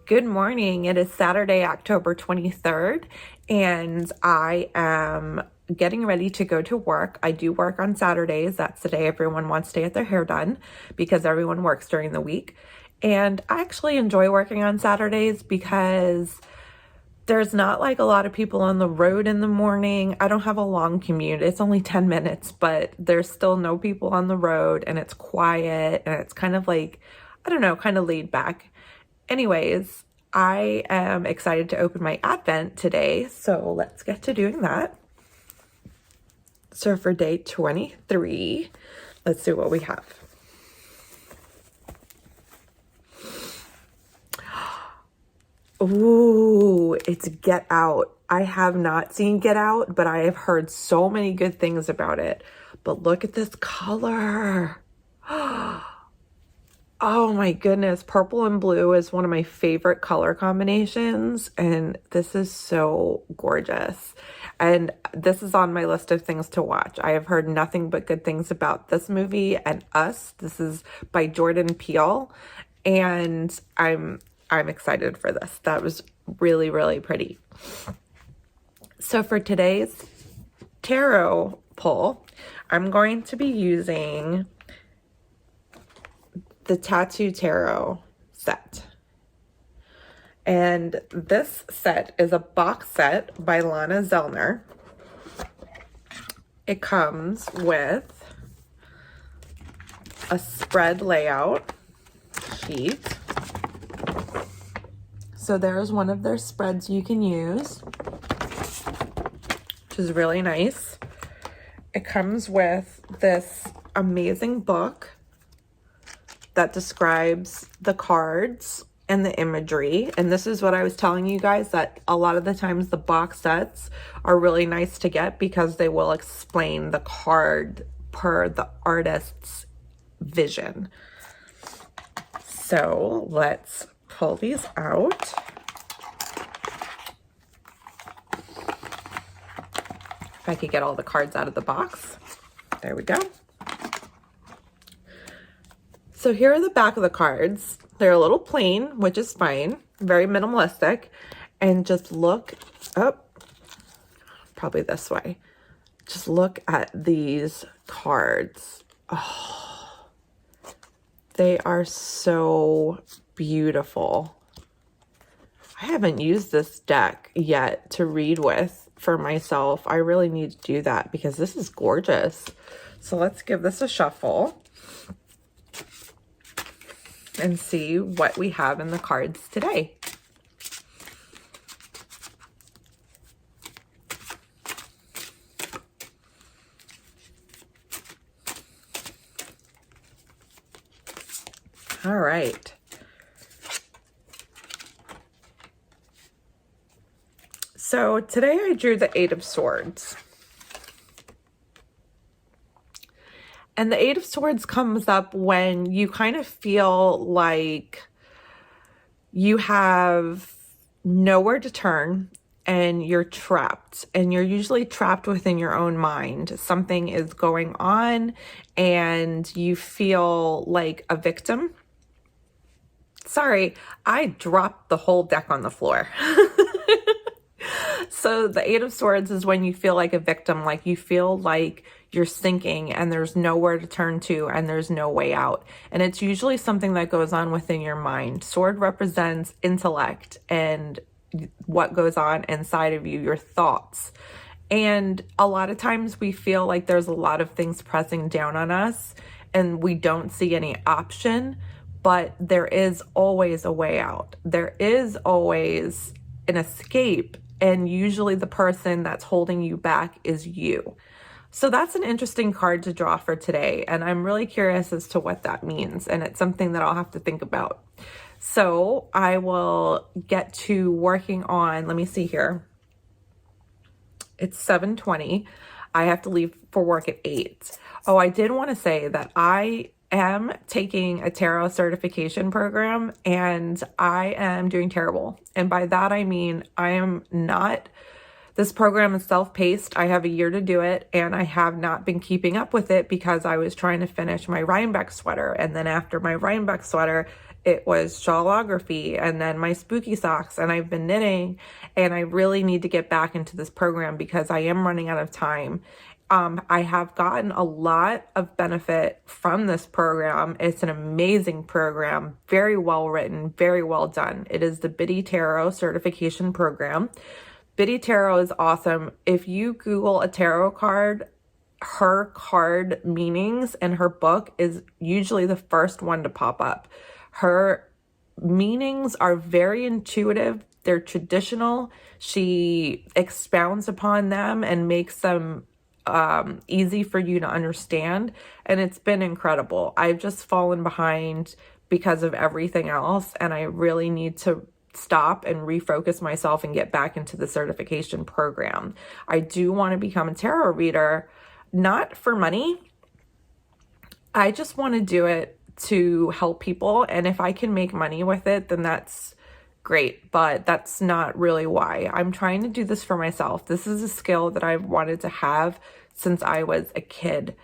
Good morning. It is Saturday, October 23rd, and I am getting ready to go to work. I do work on Saturdays. That's the day everyone wants to get their hair done because everyone works during the week. And I actually enjoy working on Saturdays because there's not like a lot of people on the road in the morning. I don't have a long commute. It's only 10 minutes, but there's still no people on the road and it's quiet and it's kind of like, I don't know, kind of laid back. Anyways, I am excited to open my Advent today, so let's get to doing that. So for day 23, let's see what we have. Ooh, it's Get Out. I have not seen Get Out, but I have heard so many good things about it. But look at this color. Oh my goodness, purple and blue is one of my favorite color combinations, and this is so gorgeous. And this is on my list of things to watch. I have heard nothing but good things about this movie and Us. This is by Jordan Peele, and I'm excited for this. That was really, really pretty. So for today's tarot pull, I'm going to be using the Tattoo Tarot set. And this set is a box set by Lana Zellner. It comes with a spread layout sheet. So there's one of their spreads you can use, which is really nice. It comes with this amazing book that describes the cards and the imagery. And this is what I was telling you guys, that a lot of the times the box sets are really nice to get because they will explain the card per the artist's vision. So let's pull these out. If I could get all the cards out of the box. There we go. So here are the back of the cards. They're a little plain, which is fine. Very minimalistic. And just look up, probably this way. Just look at these cards. Oh, they are so beautiful. I haven't used this deck yet to read with for myself. I really need to do that because this is gorgeous. So let's give this a shuffle and see what we have in the cards today. All right. So today I drew the Eight of Swords. And the Eight of Swords comes up when you kind of feel like you have nowhere to turn and you're trapped. And you're usually trapped within your own mind. Something is going on and you feel like a victim. Sorry, I dropped the whole deck on the floor. So the Eight of Swords is when you feel like a victim, like you feel like you're sinking and there's nowhere to turn to and there's no way out. And it's usually something that goes on within your mind. Sword represents intellect and what goes on inside of you, your thoughts. And a lot of times we feel like there's a lot of things pressing down on us and we don't see any option, but there is always a way out. There is always an escape. And usually the person that's holding you back is you. So that's an interesting card to draw for today. And I'm really curious as to what that means. And it's something that I'll have to think about. So I will get to working on, let me see here. It's 7:20. I have to leave for work at 8. Oh, I did want to say that I am taking a tarot certification program and I am doing terrible. And by that, I mean, I am not, this program is self-paced. I have a year to do it and I have not been keeping up with it because I was trying to finish my Rhinebeck sweater. And then after my Rhinebeck sweater, it was shawlography, and then my spooky socks, and I've been knitting, and I really need to get back into this program because I am running out of time. I have gotten a lot of benefit from this program. It's an amazing program, very well written, very well done. It is the Biddy Tarot certification program. Biddy Tarot is awesome. If you Google a tarot card, her card meanings and her book is usually the first one to pop up. Her meanings are very intuitive. They're traditional. She expounds upon them and makes them easy for you to understand. And it's been incredible. I've just fallen behind because of everything else. And I really need to stop and refocus myself and get back into the certification program. I do want to become a tarot reader, not for money. I just want to do it to help people. And if I can make money with it, then that's great, but that's not really why. I'm trying to do this for myself. This is a skill that I've wanted to have since I was a kid,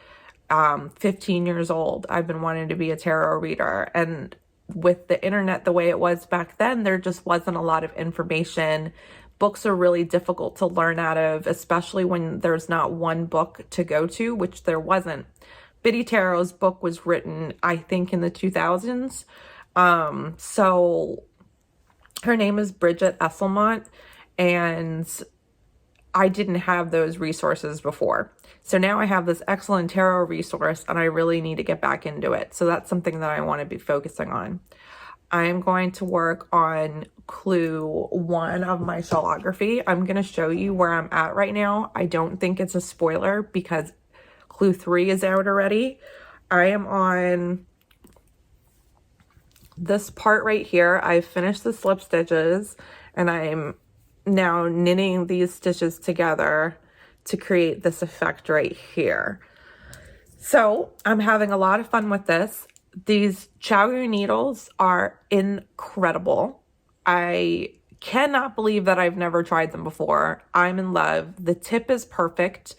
15 years old. I've been wanting to be a tarot reader, and with the internet the way it was back then, there just wasn't a lot of information. Books are really difficult to learn out of, especially when there's not one book to go to, which there wasn't. Biddy Tarot's book was written, I think, in the 2000s. So her name is Bridget Esselmont, and I didn't have those resources before. So now I have this excellent tarot resource, and I really need to get back into it. So that's something that I want to be focusing on. I'm going to work on clue 1 of my shawlography. I'm going to show you where I'm at right now. I don't think it's a spoiler because clue 3 is out already. I am on this part right here. I've finished the slip stitches, and I'm now knitting these stitches together to create this effect right here. So I'm having a lot of fun with this. These Chow needles are incredible. I cannot believe that I've never tried them before. I'm in love. The tip is perfect.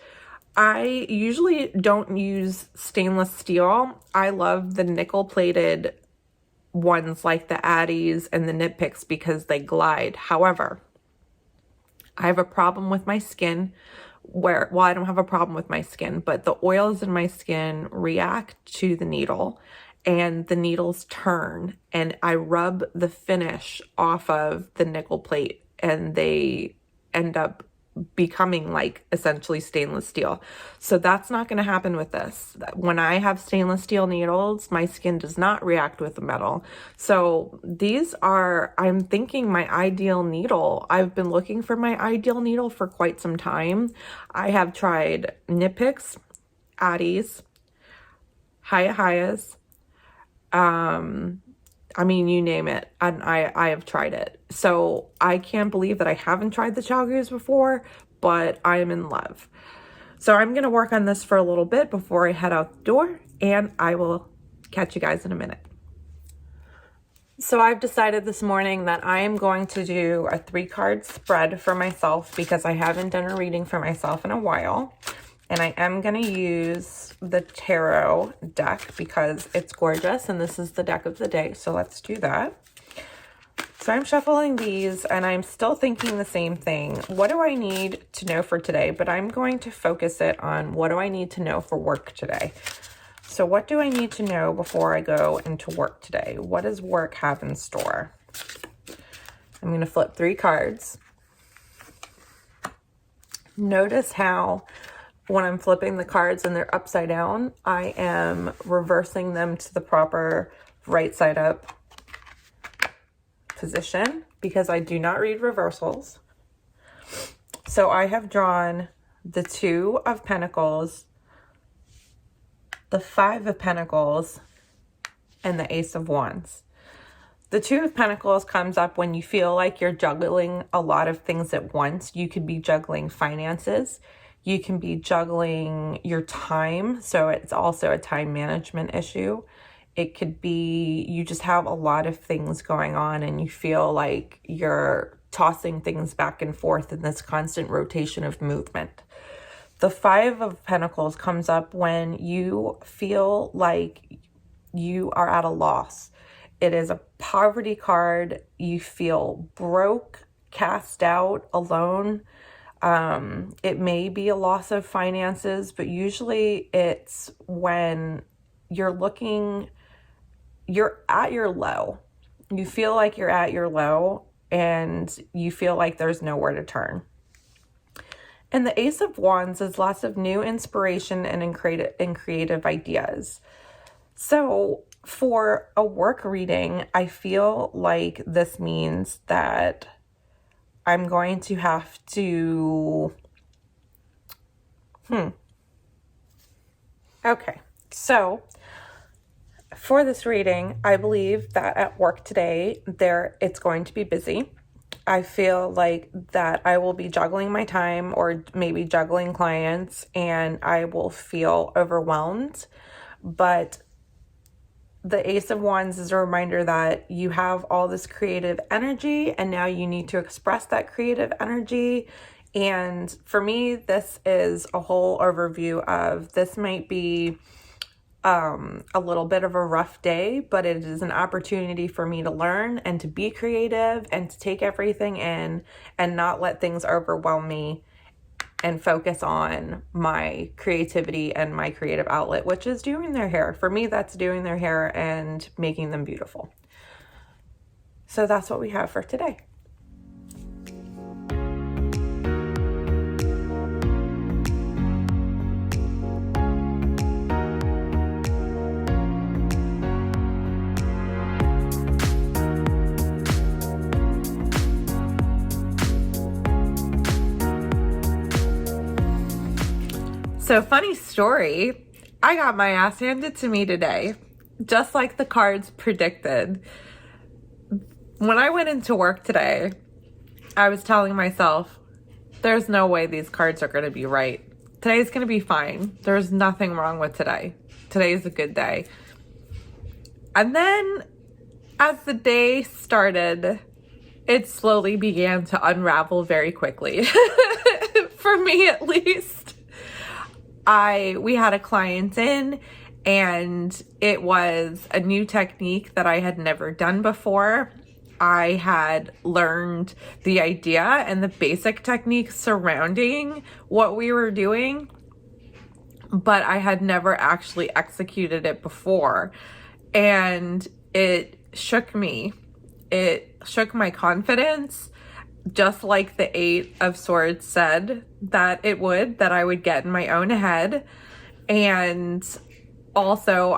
I usually don't use stainless steel. I love the nickel plated ones like the Addies and the Knit Picks because they glide. However, I have a problem with my skin well, I don't have a problem with my skin, but the oils in my skin react to the needle and the needles turn, and I rub the finish off of the nickel plate and they end up becoming like essentially stainless steel. So that's not going to happen with this. When I have stainless steel needles, my skin does not react with the metal. So these are, I'm thinking, my ideal needle. I've been looking for my ideal needle for quite some time. I have tried Knit Picks, Addies, Hayas, I mean, you name it, and I have tried it. So I can't believe that I haven't tried the Chow before, but I am in love. So I'm going to work on this for a little bit before I head out the door, and I will catch you guys in a minute. So I've decided this morning that I am going to do a 3-card spread for myself because I haven't done a reading for myself in a while. And I am going to use the tarot deck because it's gorgeous, and this is the deck of the day. So let's do that. So I'm shuffling these, and I'm still thinking the same thing. What do I need to know for today? But I'm going to focus it on what do I need to know for work today. So what do I need to know before I go into work today? What does work have in store? I'm going to flip 3 cards. Notice how when I'm flipping the cards and they're upside down, I am reversing them to the proper right side up position because I do not read reversals. So I have drawn the 2 of Pentacles, the 5 of Pentacles, and the Ace of Wands. The 2 of Pentacles comes up when you feel like you're juggling a lot of things at once. You could be juggling finances. You can be juggling your time, so it's also a time management issue. It could be you just have a lot of things going on and you feel like you're tossing things back and forth in this constant rotation of movement. The 5 of Pentacles comes up when you feel like you are at a loss. It is a poverty card. You feel broke, cast out, alone. It may be a loss of finances, but usually it's when you're at your low. You feel like you're at your low and you feel like there's nowhere to turn. And the Ace of Wands is lots of new inspiration and creative ideas. So for a work reading, I feel like this means that I'm going to have to, Okay, so for this reading, I believe that at work today, it's going to be busy. I feel like that I will be juggling my time or maybe juggling clients, and I will feel overwhelmed. But the Ace of Wands is a reminder that you have all this creative energy and now you need to express that creative energy. And for me, this is a whole overview of this might be a little bit of a rough day, but it is an opportunity for me to learn and to be creative and to take everything in and not let things overwhelm me and focus on my creativity and my creative outlet, which is doing their hair. For me, that's doing their hair and making them beautiful. So that's what we have for today. So funny story, I got my ass handed to me today, just like the cards predicted. When I went into work today, I was telling myself, there's no way these cards are going to be right. Today's going to be fine. There's nothing wrong with today. Today's a good day. And then as the day started, it slowly began to unravel very quickly. For me, at least. We had a client in, and it was a new technique that I had never done before. I had learned the idea and the basic techniques surrounding what we were doing, but I had never actually executed it before. And it shook me. It shook my confidence, just like the Eight of Swords said that it would, that I would get in my own head. And also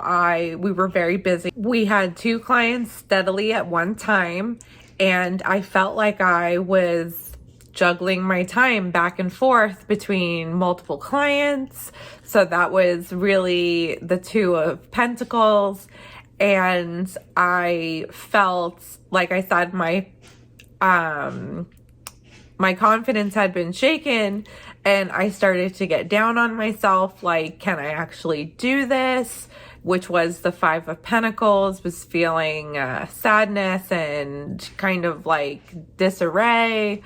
we were very busy. We had 2 clients steadily at one time, and I felt like I was juggling my time back and forth between multiple clients. So that was really the 2 of Pentacles. And I felt, like I said, my confidence had been shaken, and I started to get down on myself, like, can I actually do this? Which was the 5 of Pentacles, was feeling sadness and kind of like disarray.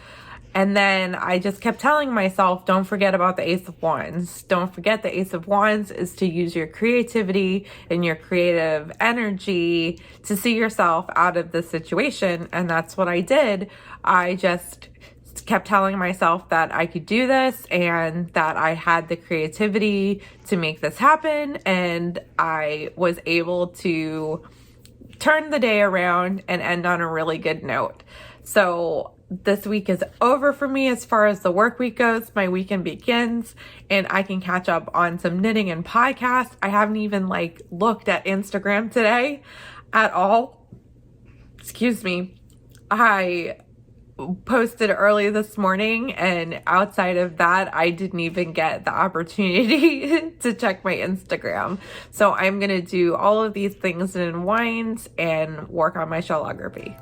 And then I just kept telling myself, don't forget about the Ace of Wands. Don't forget the Ace of Wands is to use your creativity and your creative energy to see yourself out of the situation. And that's what I did. I just kept telling myself that I could do this and that I had the creativity to make this happen. And I was able to turn the day around and end on a really good note. So this week is over for me as far as the work week goes. My weekend begins, and I can catch up on some knitting and podcasts. I haven't even looked at Instagram today at all. Excuse me. I posted early this morning, and outside of that, I didn't even get the opportunity to check my Instagram. So I'm going to do all of these things in unwind and work on my shellography.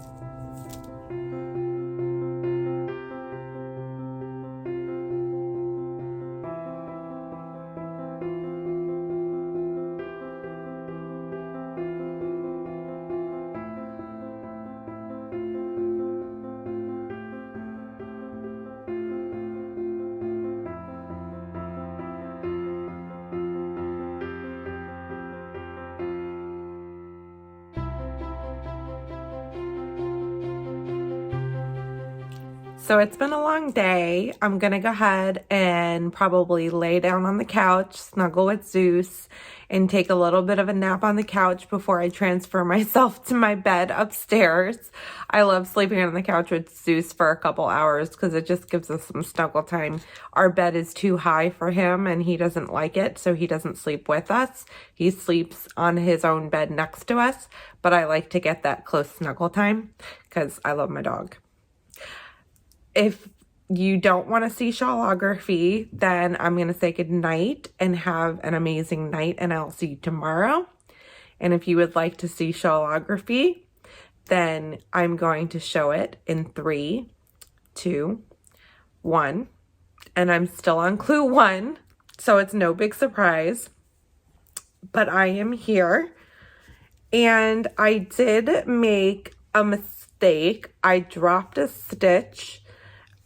So it's been a long day. I'm gonna go ahead and probably lay down on the couch, snuggle with Zeus, and take a little bit of a nap on the couch before I transfer myself to my bed upstairs. I love sleeping on the couch with Zeus for a couple hours because it just gives us some snuggle time. Our bed is too high for him and he doesn't like it, so he doesn't sleep with us. He sleeps on his own bed next to us, but I like to get that close snuggle time because I love my dog. If you don't want to see shawlography, then I'm going to say good night and have an amazing night, and I'll see you tomorrow. And if you would like to see shawlography, then I'm going to show it in 3, 2, 1. And I'm still on clue 1, so it's no big surprise. But I am here, and I did make a mistake. I dropped a stitch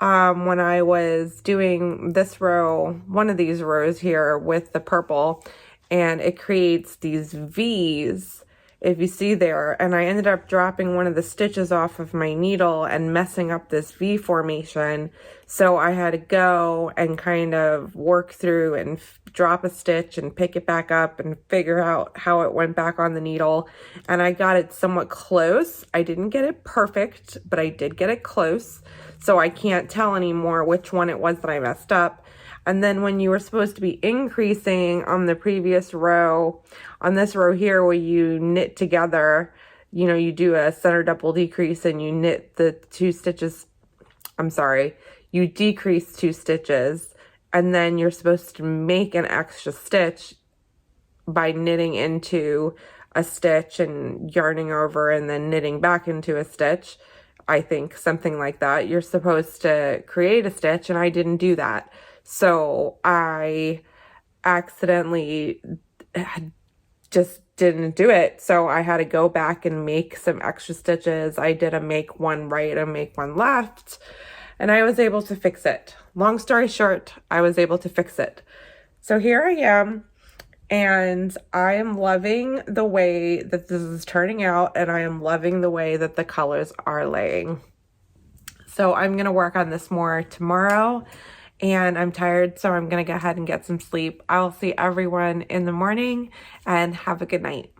when I was doing this row, one of these rows here with the purple, and it creates these V's, if you see there, and I ended up dropping one of the stitches off of my needle and messing up this V formation. So I had to go and kind of work through and drop a stitch and pick it back up and figure out how it went back on the needle. And I got it somewhat close. I didn't get it perfect, but I did get it close. So I can't tell anymore which one it was that I messed up. And then when you were supposed to be increasing on the previous row, on this row here where you knit together, you know, you do a center double decrease and you knit the 2 stitches, you decrease 2 stitches, and then you're supposed to make an extra stitch by knitting into a stitch and yarning over and then knitting back into a stitch. I think something like that. You're supposed to create a stitch, and I didn't do that. So I accidentally just didn't do it. So I had to go back and make some extra stitches. I did a make one right and make one left, and I was able to fix it. Long story short, I was able to fix it. So here I am, and I am loving the way that this is turning out, and I am loving the way that the colors are laying. So I'm going to work on this more tomorrow, and I'm tired, so I'm going to go ahead and get some sleep. I'll see everyone in the morning, and have a good night.